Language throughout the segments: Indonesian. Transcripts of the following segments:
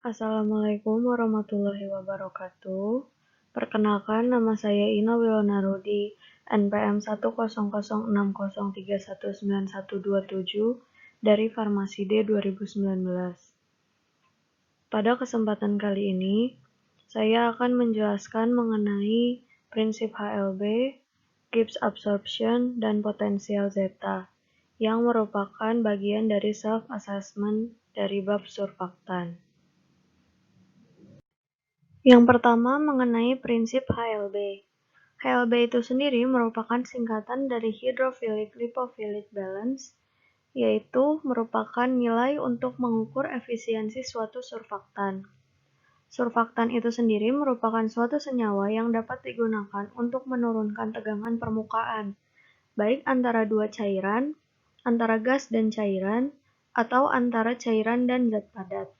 Assalamualaikum warahmatullahi wabarakatuh. Perkenalkan, nama saya Ina Wilona Rudi, NPM 1006031319127 dari Farmasi D 2019. Pada kesempatan kali ini, saya akan menjelaskan mengenai prinsip HLB, Gibbs absorption, dan potensial zeta, yang merupakan bagian dari self-assessment dari bab surfaktan. Yang pertama mengenai prinsip HLB. HLB itu sendiri merupakan singkatan dari Hydrophilic Lipophilic Balance, yaitu merupakan nilai untuk mengukur efisiensi suatu surfaktan. Surfaktan itu sendiri merupakan suatu senyawa yang dapat digunakan untuk menurunkan tegangan permukaan, baik antara dua cairan, antara gas dan cairan, atau antara cairan dan zat padat.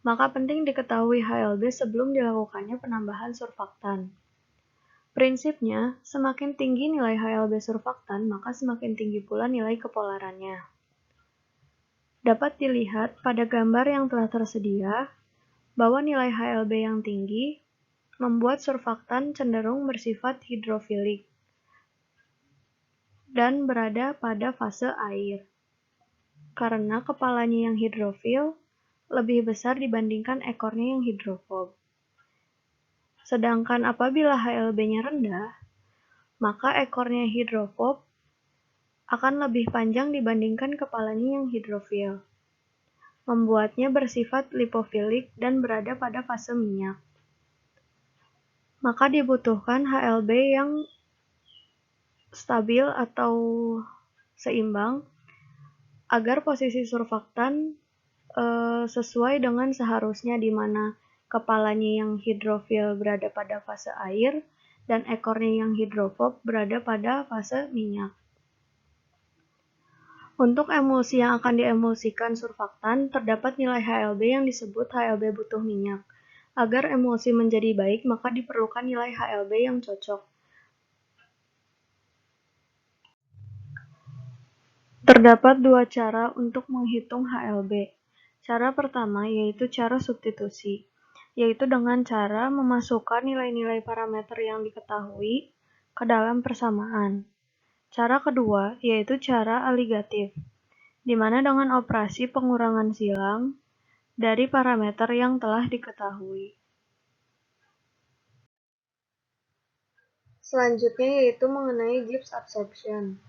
Maka penting diketahui HLB sebelum dilakukannya penambahan surfaktan. Prinsipnya, semakin tinggi nilai HLB surfaktan, maka semakin tinggi pula nilai kepolarannya. Dapat dilihat pada gambar yang telah tersedia, bahwa nilai HLB yang tinggi membuat surfaktan cenderung bersifat hidrofilik dan berada pada fase air. Karena kepalanya yang hidrofil lebih besar dibandingkan ekornya yang hidrofob. Sedangkan apabila HLB-nya rendah, maka ekornya hidrofob akan lebih panjang dibandingkan kepalanya yang hidrofil, membuatnya bersifat lipofilik dan berada pada fase minyak. Maka dibutuhkan HLB yang stabil atau seimbang agar posisi surfaktan sesuai dengan seharusnya, di mana kepalanya yang hidrofil berada pada fase air dan ekornya yang hidrofob berada pada fase minyak. Untuk emulsi yang akan diemulsikan surfaktan, terdapat nilai HLB yang disebut HLB butuh minyak. Agar emulsi menjadi baik, maka diperlukan nilai HLB yang cocok. Terdapat dua cara untuk menghitung HLB. Cara pertama yaitu cara substitusi, yaitu dengan cara memasukkan nilai-nilai parameter yang diketahui ke dalam persamaan. Cara kedua yaitu cara aligatif, di mana dengan operasi pengurangan silang dari parameter yang telah diketahui. Selanjutnya yaitu mengenai Gibbs absorption,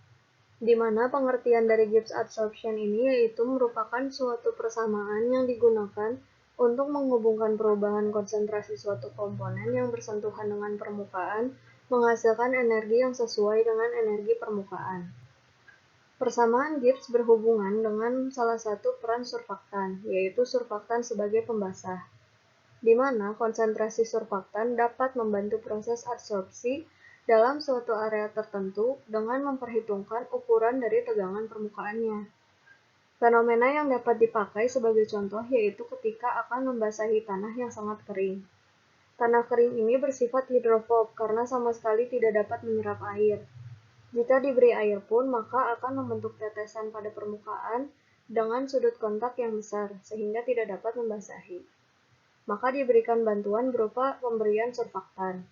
di mana pengertian dari Gibbs absorption ini yaitu merupakan suatu persamaan yang digunakan untuk menghubungkan perubahan konsentrasi suatu komponen yang bersentuhan dengan permukaan menghasilkan energi yang sesuai dengan energi permukaan. Persamaan Gibbs berhubungan dengan salah satu peran surfaktan, yaitu surfaktan sebagai pembasah, di mana konsentrasi surfaktan dapat membantu proses adsorpsi dalam suatu area tertentu dengan memperhitungkan ukuran dari tegangan permukaannya. Fenomena yang dapat dipakai sebagai contoh yaitu ketika akan membasahi tanah yang sangat kering. Tanah kering ini bersifat hidrofob karena sama sekali tidak dapat menyerap air. Jika diberi air pun, maka akan membentuk tetesan pada permukaan dengan sudut kontak yang besar, sehingga tidak dapat membasahi. Maka diberikan bantuan berupa pemberian surfaktan.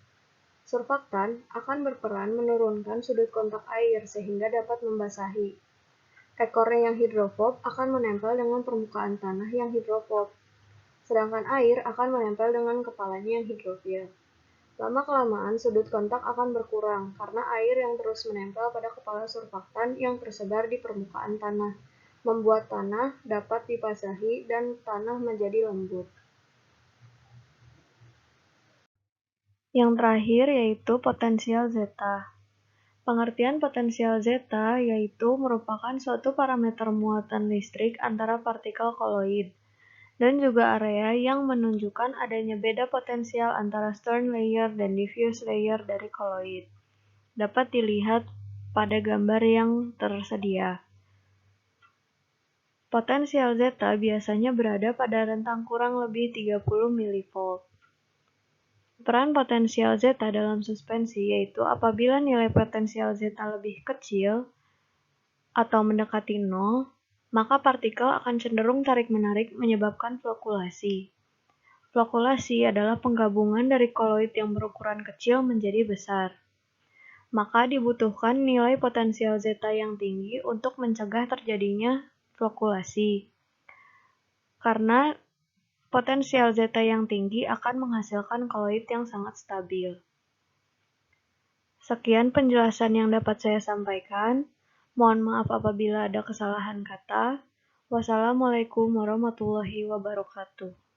Surfaktan akan berperan menurunkan sudut kontak air sehingga dapat membasahi. Ekornya yang hidrofob akan menempel dengan permukaan tanah yang hidrofob, sedangkan air akan menempel dengan kepalanya yang hidrofil. Lama-kelamaan sudut kontak akan berkurang karena air yang terus menempel pada kepala surfaktan yang tersebar di permukaan tanah, membuat tanah dapat dibasahi dan tanah menjadi lembut. Yang terakhir yaitu potensial zeta. Pengertian potensial zeta yaitu merupakan suatu parameter muatan listrik antara partikel koloid dan juga area yang menunjukkan adanya beda potensial antara Stern layer dan diffuse layer dari koloid. Dapat dilihat pada gambar yang tersedia. Potensial zeta biasanya berada pada rentang kurang lebih 30 mV. Peran potensial zeta dalam suspensi yaitu apabila nilai potensial zeta lebih kecil atau mendekati 0, maka partikel akan cenderung tarik-menarik menyebabkan flokulasi. Flokulasi adalah penggabungan dari koloid yang berukuran kecil menjadi besar. Maka dibutuhkan nilai potensial zeta yang tinggi untuk mencegah terjadinya flokulasi. Karena potensial zeta yang tinggi akan menghasilkan koloid yang sangat stabil. Sekian penjelasan yang dapat saya sampaikan. Mohon maaf apabila ada kesalahan kata. Wassalamualaikum warahmatullahi wabarakatuh.